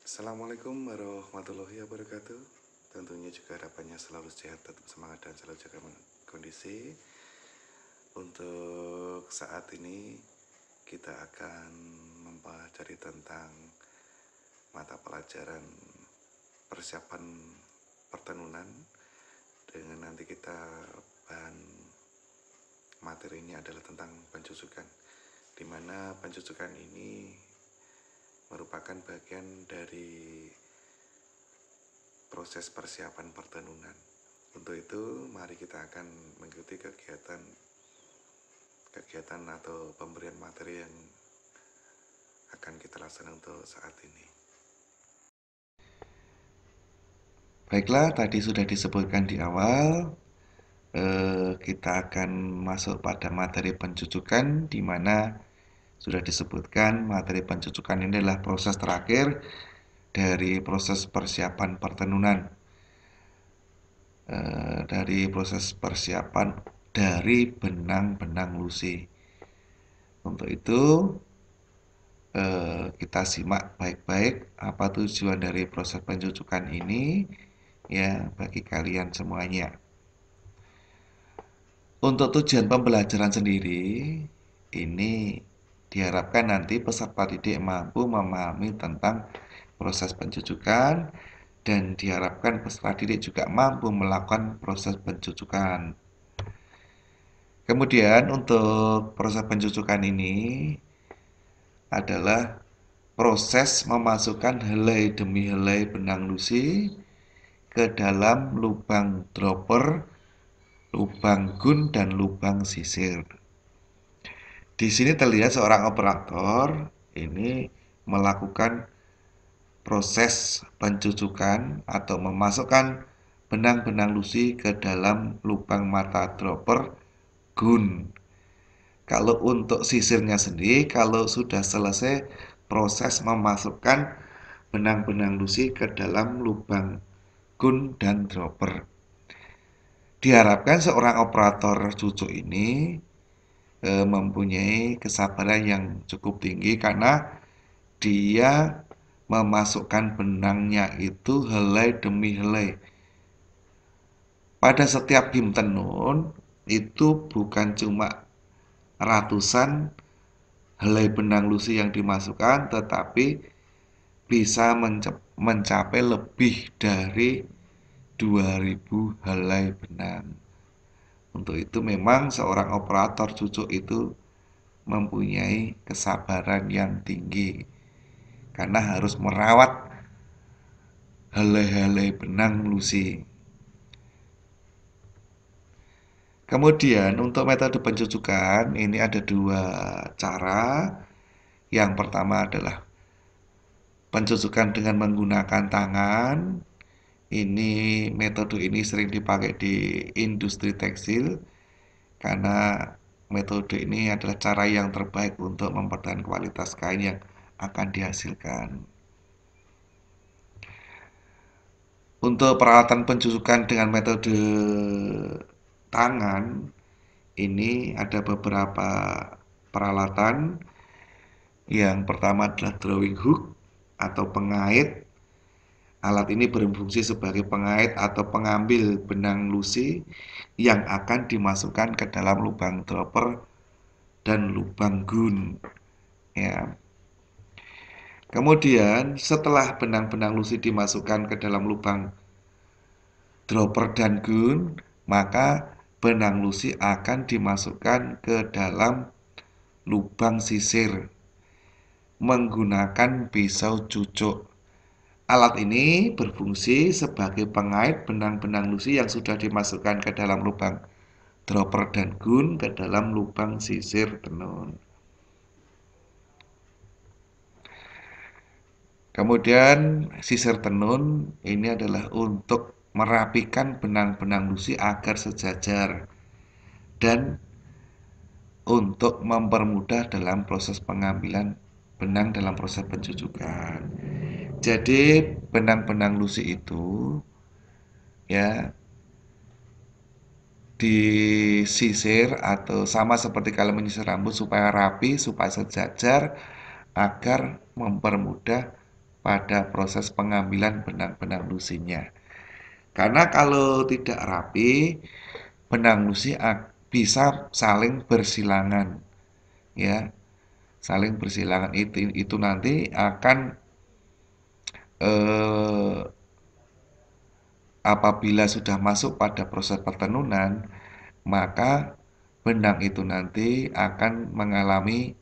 Assalamualaikum warahmatullahi wabarakatuh. Tentunya juga harapannya selalu sehat, tetap semangat dan selalu jaga kondisi. Untuk saat ini kita akan mempelajari tentang mata pelajaran persiapan pertenunan. Dengan nanti kita bahan materi ini adalah tentang pencucukan, di mana pencucukan ini merupakan bagian dari proses persiapan pertenunan. Untuk itu, mari kita akan mengikuti kegiatan atau pemberian materi yang akan kita laksanakan untuk saat ini. Baiklah, tadi sudah disebutkan di awal, kita akan masuk pada materi pencucukan, di mana sudah disebutkan materi pencucukan ini adalah proses terakhir dari proses persiapan pertenunan. Dari proses persiapan dari benang-benang lusi. Untuk itu kita simak baik-baik apa tujuan dari proses pencucukan ini ya bagi kalian semuanya. Untuk tujuan pembelajaran sendiri ini diharapkan nanti peserta didik mampu memahami tentang proses pencucukan dan diharapkan peserta didik juga mampu melakukan proses pencucukan. Kemudian untuk proses pencucukan ini adalah proses memasukkan helai demi helai benang lusi ke dalam lubang dropper, lubang gun, dan lubang sisir. Di sini terlihat seorang operator ini melakukan proses pencucukan atau memasukkan benang-benang lusi ke dalam lubang mata dropper gun. Kalau untuk sisirnya sendiri, kalau sudah selesai proses memasukkan benang-benang lusi ke dalam lubang gun dan dropper. Diharapkan seorang operator cucuk ini mempunyai kesabaran yang cukup tinggi karena dia memasukkan benangnya itu helai demi helai. Pada setiap him tenun itu bukan cuma ratusan helai benang lusi yang dimasukkan, tetapi bisa mencapai lebih dari 2000 helai benang. Untuk itu memang seorang operator cucuk itu mempunyai kesabaran yang tinggi karena harus merawat helai-helai benang lusi. Kemudian untuk metode pencucukan ini ada dua cara. Yang pertama adalah pencucukan dengan menggunakan tangan. Ini metode ini sering dipakai di industri tekstil karena metode ini adalah cara yang terbaik untuk mempertahankan kualitas kain yang akan dihasilkan. Untuk peralatan pencucukan dengan metode tangan ini ada beberapa peralatan. Yang pertama adalah drawing hook atau pengait. Alat ini berfungsi sebagai pengait atau pengambil benang lusi yang akan dimasukkan ke dalam lubang dropper dan lubang gun. Ya. Kemudian setelah benang-benang lusi dimasukkan ke dalam lubang dropper dan gun, maka benang lusi akan dimasukkan ke dalam lubang sisir menggunakan pisau cucuk. Alat ini berfungsi sebagai pengait benang-benang lusi yang sudah dimasukkan ke dalam lubang dropper dan gun ke dalam lubang sisir tenun. Kemudian sisir tenun ini adalah untuk merapikan benang-benang lusi agar sejajar dan untuk mempermudah dalam proses pengambilan benang dalam proses pencucukan. Jadi benang-benang lusi itu ya disisir atau sama seperti kalau menyisir rambut supaya rapi, supaya sejajar agar mempermudah pada proses pengambilan benang-benang lusinya. Karena kalau tidak rapi, benang lusi bisa saling bersilangan, ya, saling bersilangan itu nanti akan eh, apabila sudah masuk pada proses pertenunan, maka benang itu nanti akan mengalami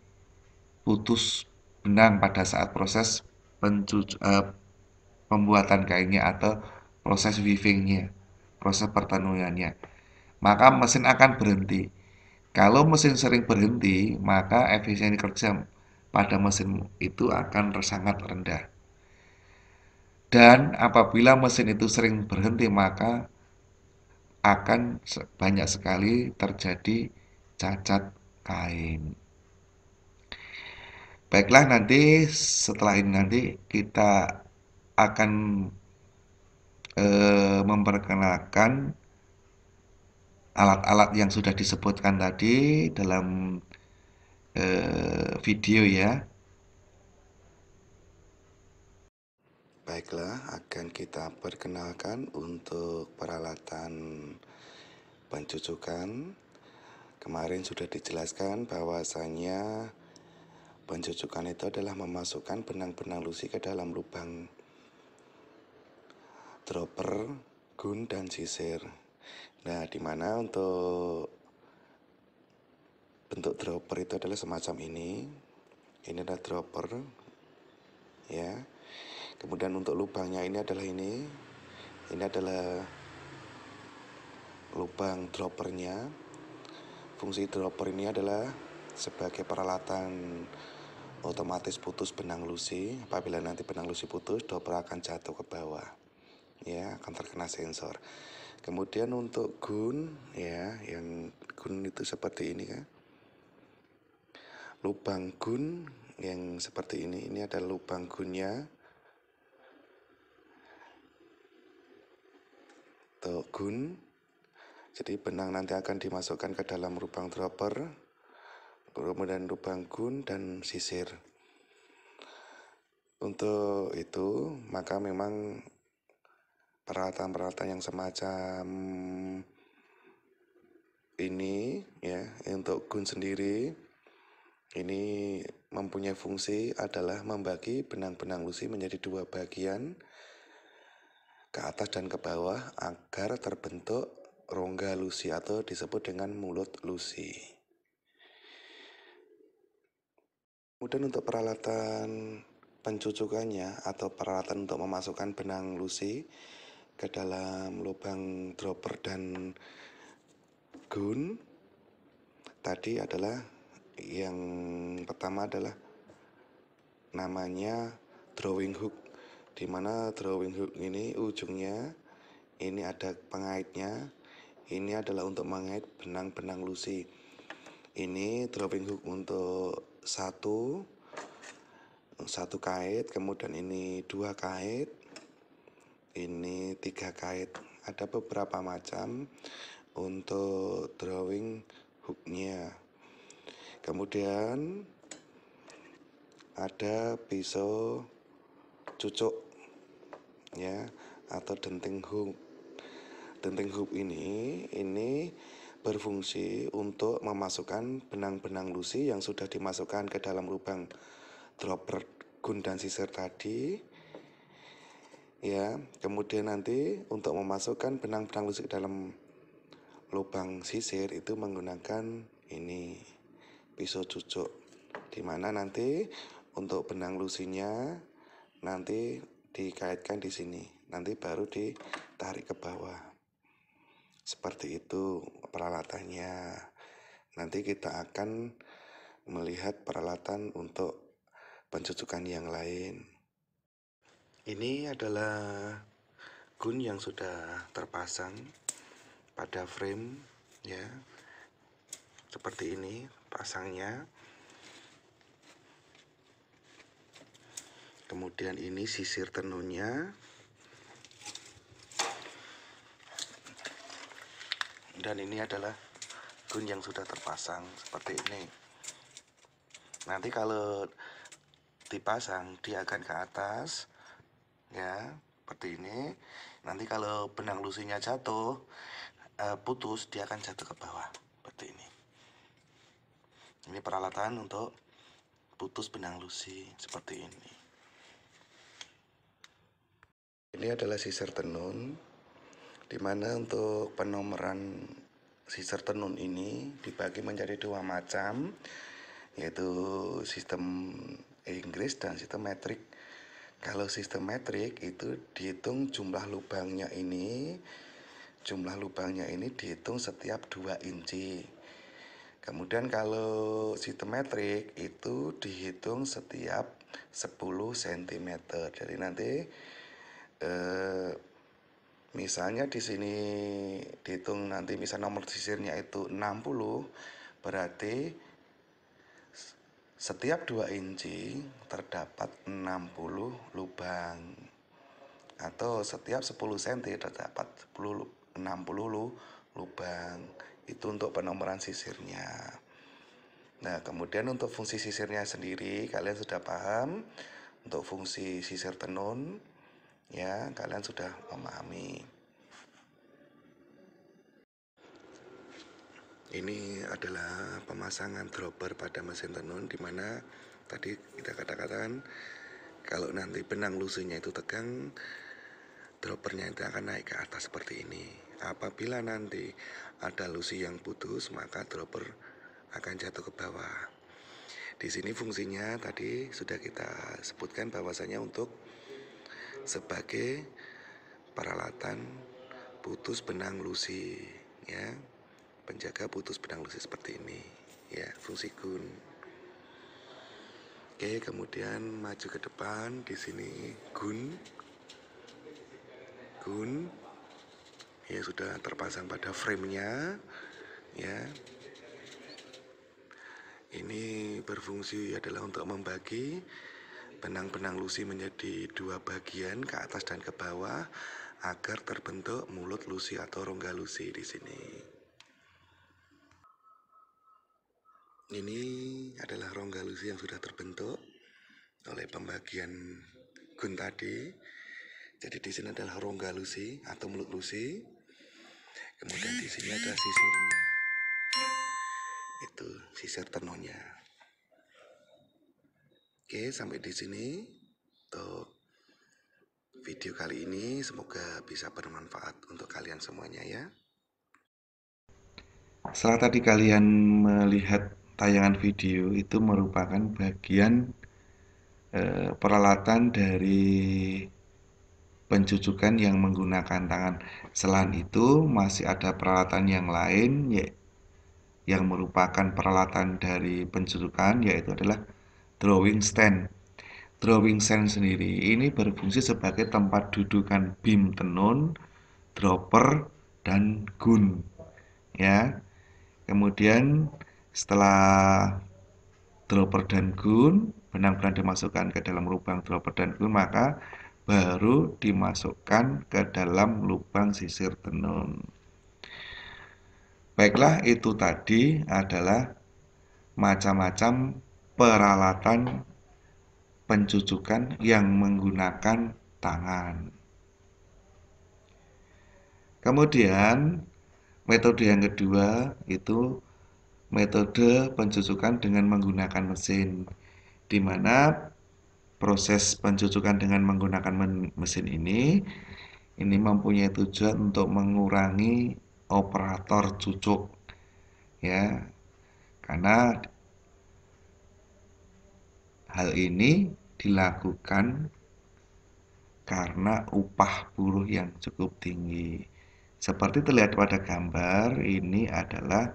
putus benang pada saat proses pembuatan kainnya atau proses weavingnya, proses pertenunannya. Maka mesin akan berhenti. Kalau mesin sering berhenti, maka efisiensi kerja pada mesin itu akan sangat rendah. Dan apabila mesin itu sering berhenti, maka akan banyak sekali terjadi cacat kain. Baiklah, nanti setelah ini nanti kita akan memperkenalkan alat-alat yang sudah disebutkan tadi dalam video ya. Baiklah, akan kita perkenalkan untuk peralatan pencucukan. Kemarin sudah dijelaskan bahwasanya pencucukan itu adalah memasukkan benang-benang lusi ke dalam lubang dropper, gun, dan sisir. Nah, dimana untuk bentuk dropper itu adalah semacam ini. Ini adalah dropper, ya. Kemudian untuk lubangnya ini adalah ini. Ini adalah lubang droppernya. Fungsi dropper ini adalah sebagai peralatan otomatis putus benang lusi. Apabila nanti benang lusi putus, dropper akan jatuh ke bawah, ya, akan terkena sensor. Kemudian untuk gun, ya, yang gun itu seperti ini kan. Lubang gun yang seperti ini adalah lubang gunnya. Tuh, gun. Jadi benang nanti akan dimasukkan ke dalam lubang dropper, kemudian lubang gun dan sisir. Untuk itu, maka memang peralatan-peralatan yang semacam ini, ya, untuk gun sendiri ini mempunyai fungsi adalah membagi benang-benang lusi menjadi dua bagian, ke atas dan ke bawah, agar terbentuk rongga lusi atau disebut dengan mulut lusi. Kemudian untuk peralatan pencucukannya atau peralatan untuk memasukkan benang lusi ke dalam lubang dropper dan gun tadi adalah yang pertama adalah namanya drawing hook, di mana drawing hook ini ujungnya ini ada pengaitnya. Ini adalah untuk mengait benang-benang lusi. Ini drawing hook untuk satu kait, kemudian ini 2 kait, ini 3 kait. Ada beberapa macam untuk drawing hooknya. Kemudian ada pisau cucuk, ya, atau denting hook. Denting hook ini berfungsi untuk memasukkan benang-benang lusi yang sudah dimasukkan ke dalam lubang dropper, gun, dan sisir tadi, ya. Kemudian nanti untuk memasukkan benang-benang lusi ke dalam lubang sisir itu menggunakan ini pisau cucuk, di mana nanti untuk benang lusinya nanti dikaitkan di sini, nanti baru ditarik ke bawah. Seperti itu peralatannya. Nanti kita akan melihat peralatan untuk pencucukan yang lain. Ini adalah gun yang sudah terpasang pada frame, ya. Seperti ini pasangnya. Kemudian ini sisir tenunnya. Dan ini adalah gun yang sudah terpasang seperti ini. Nanti kalau dipasang dia akan ke atas, ya, seperti ini. Nanti kalau benang lusinya jatuh, putus, dia akan jatuh ke bawah seperti ini. Ini peralatan untuk putus benang lusi seperti ini. Ini adalah sisir tenun, dimana untuk penomoran sisir tenun ini dibagi menjadi dua macam, yaitu sistem Inggris dan sistem metrik. Kalau sistem metrik itu dihitung jumlah lubangnya ini dihitung setiap 2 inci. Kemudian kalau sistem metrik itu dihitung setiap 10 cm. Jadi nanti misalnya di sini dihitung nanti misal nomor sisirnya itu 60, berarti setiap 2 inci terdapat 60 lubang. Atau setiap 10 cm terdapat 60 lubang. Itu untuk penomoran sisirnya. Nah, kemudian untuk fungsi sisirnya sendiri kalian sudah paham. Untuk fungsi sisir tenun, ya, kalian sudah memahami. Ini adalah pemasangan dropper pada mesin tenun, dimana tadi kita katakan kalau nanti benang lusunya itu tegang, droppernya itu akan naik ke atas seperti ini. Apabila nanti ada lusi yang putus, maka dropper akan jatuh ke bawah. Di sini fungsinya tadi sudah kita sebutkan bahwasanya untuk sebagai peralatan putus benang lusi, ya, penjaga putus benang lusi seperti ini, ya, fungsi gun. Oke, kemudian maju ke depan, di sini gun ya sudah terpasang pada frame-nya, ya. Ini berfungsi adalah untuk membagi benang-benang lusi menjadi dua bagian, ke atas dan ke bawah, agar terbentuk mulut lusi atau rongga lusi di sini. Ini adalah rongga lusi yang sudah terbentuk oleh pembagian gun tadi. Jadi di sini adalah rongga lusi atau mulut lusi. Kemudian di sini ada sisirnya. Itu sisir tenunnya. Oke, sampai di sini untuk video kali ini, semoga bisa bermanfaat untuk kalian semuanya, ya. Setelah tadi kalian melihat tayangan video, itu merupakan bagian peralatan dari pencucukan yang menggunakan tangan. Selain itu masih ada peralatan yang lain yang merupakan peralatan dari pencucukan, yaitu adalah drawing stand. Drawing stand sendiri ini berfungsi sebagai tempat dudukan bim tenun, dropper, dan gun, ya. Kemudian setelah dropper dan gun, benang-benang dimasukkan ke dalam lubang dropper dan gun, maka baru dimasukkan ke dalam lubang sisir tenun. Baiklah, itu tadi adalah macam-macam peralatan pencucukan yang menggunakan tangan. Kemudian metode yang kedua itu metode pencucukan dengan menggunakan mesin, di mana proses pencucukan dengan menggunakan mesin ini mempunyai tujuan untuk mengurangi operator cucuk, ya, karena hal ini dilakukan karena upah buruh yang cukup tinggi. Seperti terlihat pada gambar, ini adalah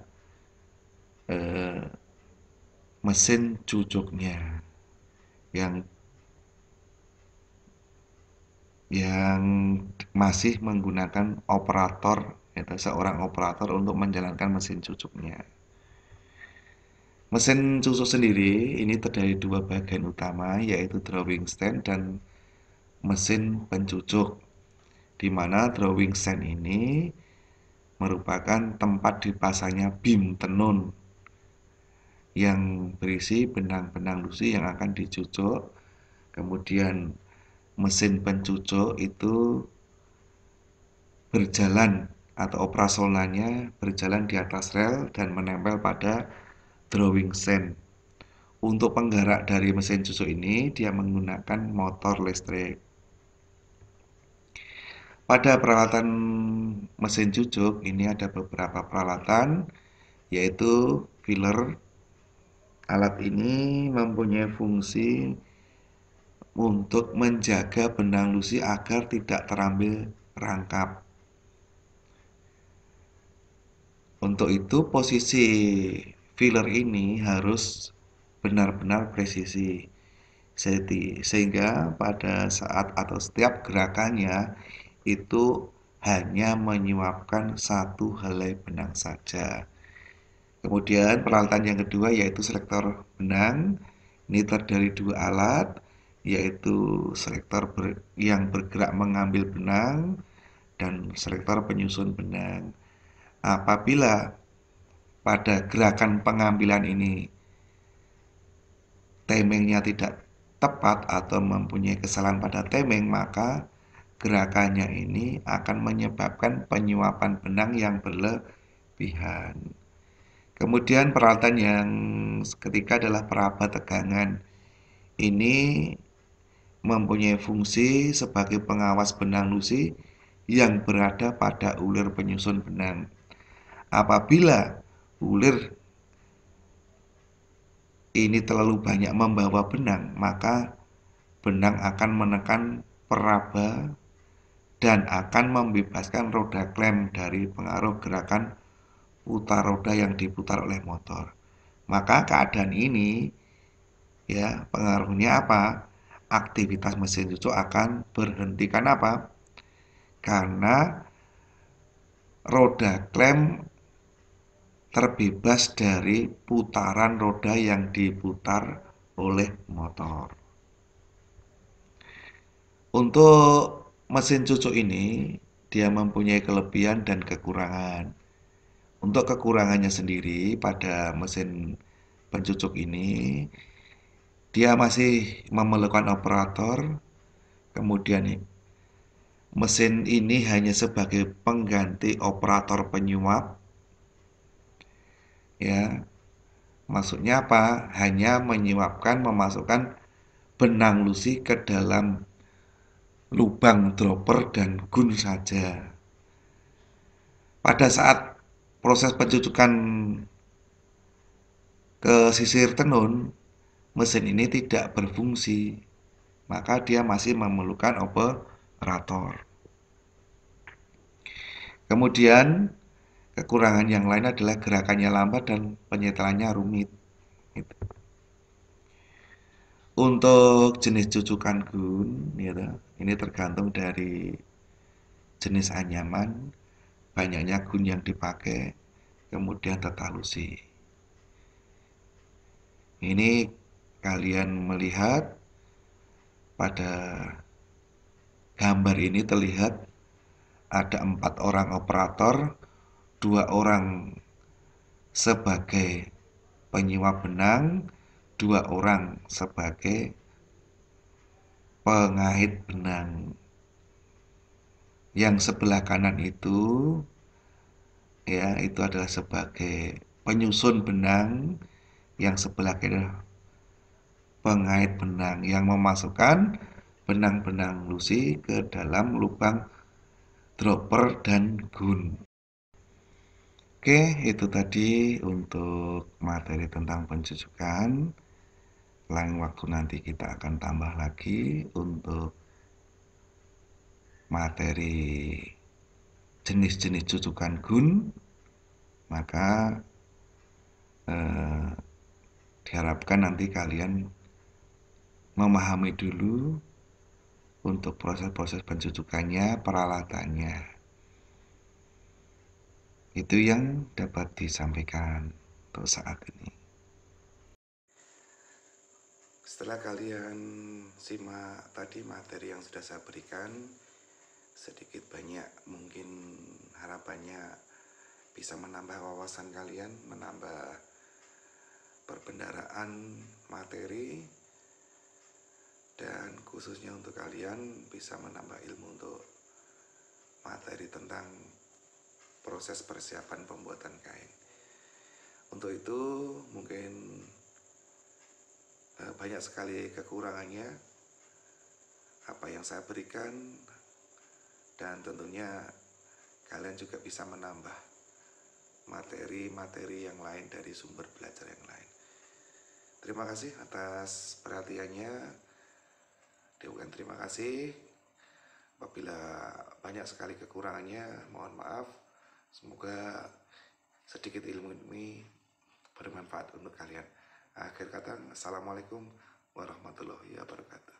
mesin cucuknya yang masih menggunakan operator, yaitu seorang operator untuk menjalankan mesin cucuknya. Mesin cucuk sendiri ini terdiri dua bagian utama, yaitu drawing stand dan mesin pencucuk, di mana drawing stand ini merupakan tempat dipasangnya bim tenun yang berisi benang-benang lusi yang akan dicucuk. Kemudian mesin pencucuk itu berjalan atau operasionalnya berjalan di atas rel dan menempel pada drawing stand. Untuk penggerak dari mesin cucuk ini dia menggunakan motor listrik. Pada peralatan mesin cucuk ini ada beberapa peralatan, yaitu filler. Alat ini mempunyai fungsi untuk menjaga benang lusi agar tidak terambil rangkap. Untuk itu posisi filler ini harus benar-benar presisi, sehingga pada saat atau setiap gerakannya itu hanya menyuapkan satu helai benang saja. Kemudian peralatan yang kedua yaitu selektor benang. Ini terdiri dua alat, yaitu selektor yang bergerak mengambil benang dan selektor penyusun benang. Apabila pada gerakan pengambilan ini timingnya tidak tepat atau mempunyai kesalahan pada timing, maka gerakannya ini akan menyebabkan penyuapan benang yang berlebihan. Kemudian peralatan yang ketiga adalah peraba tegangan. Ini mempunyai fungsi sebagai pengawas benang lusi yang berada pada ulir penyusun benang. Apabila ulir ini terlalu banyak membawa benang, maka benang akan menekan peraba dan akan membebaskan roda klem dari pengaruh gerakan putar roda yang diputar oleh motor. Maka keadaan ini ya pengaruhnya apa? Aktivitas mesin cucuk akan berhenti. Karena apa? Karena roda klem terbebas dari putaran roda yang diputar oleh motor. Untuk mesin cucuk ini dia mempunyai kelebihan dan kekurangan. Untuk kekurangannya sendiri pada mesin pencucuk ini dia masih memerlukan operator. Kemudian mesin ini hanya sebagai pengganti operator penyuap. Ya, maksudnya apa? Hanya menyuapkan, memasukkan benang lusi ke dalam lubang dropper dan gun saja. Pada saat proses pencucukan ke sisir tenun, mesin ini tidak berfungsi, maka dia masih memerlukan operator. Kemudian kekurangan yang lain adalah gerakannya lambat dan penyetelannya rumit. Untuk jenis cucukan gun, gitu, ini tergantung dari jenis anyaman, banyaknya gun yang dipakai, kemudian tata lusi. Ini kalian melihat pada gambar ini terlihat ada 4 orang operator, 2 orang sebagai penyuap benang, 2 orang sebagai pengait benang. Yang sebelah kanan itu ya itu adalah sebagai penyusun benang, yang sebelah kiri adalah pengait benang yang memasukkan benang-benang lusi ke dalam lubang dropper dan gun. Oke, itu tadi untuk materi tentang pencucukan. Lain waktu nanti kita akan tambah lagi untuk materi jenis-jenis cucukan gun. Maka diharapkan nanti kalian memahami dulu untuk proses-proses pencucukannya, peralatannya. Itu yang dapat disampaikan untuk saat ini. Setelah kalian simak tadi materi yang sudah saya berikan, sedikit banyak mungkin harapannya bisa menambah wawasan kalian, menambah perbendaharaan materi, dan khususnya untuk kalian bisa menambah ilmu untuk materi tentang proses persiapan pembuatan kain. Untuk itu mungkin banyak sekali kekurangannya apa yang saya berikan, dan tentunya kalian juga bisa menambah materi-materi yang lain dari sumber belajar yang lain. Terima kasih atas perhatiannya. Dewan terima kasih. Apabila banyak sekali kekurangannya, mohon maaf. Semoga sedikit ilmu ini bermanfaat untuk kalian. Akhir kata, assalamualaikum warahmatullahi wabarakatuh.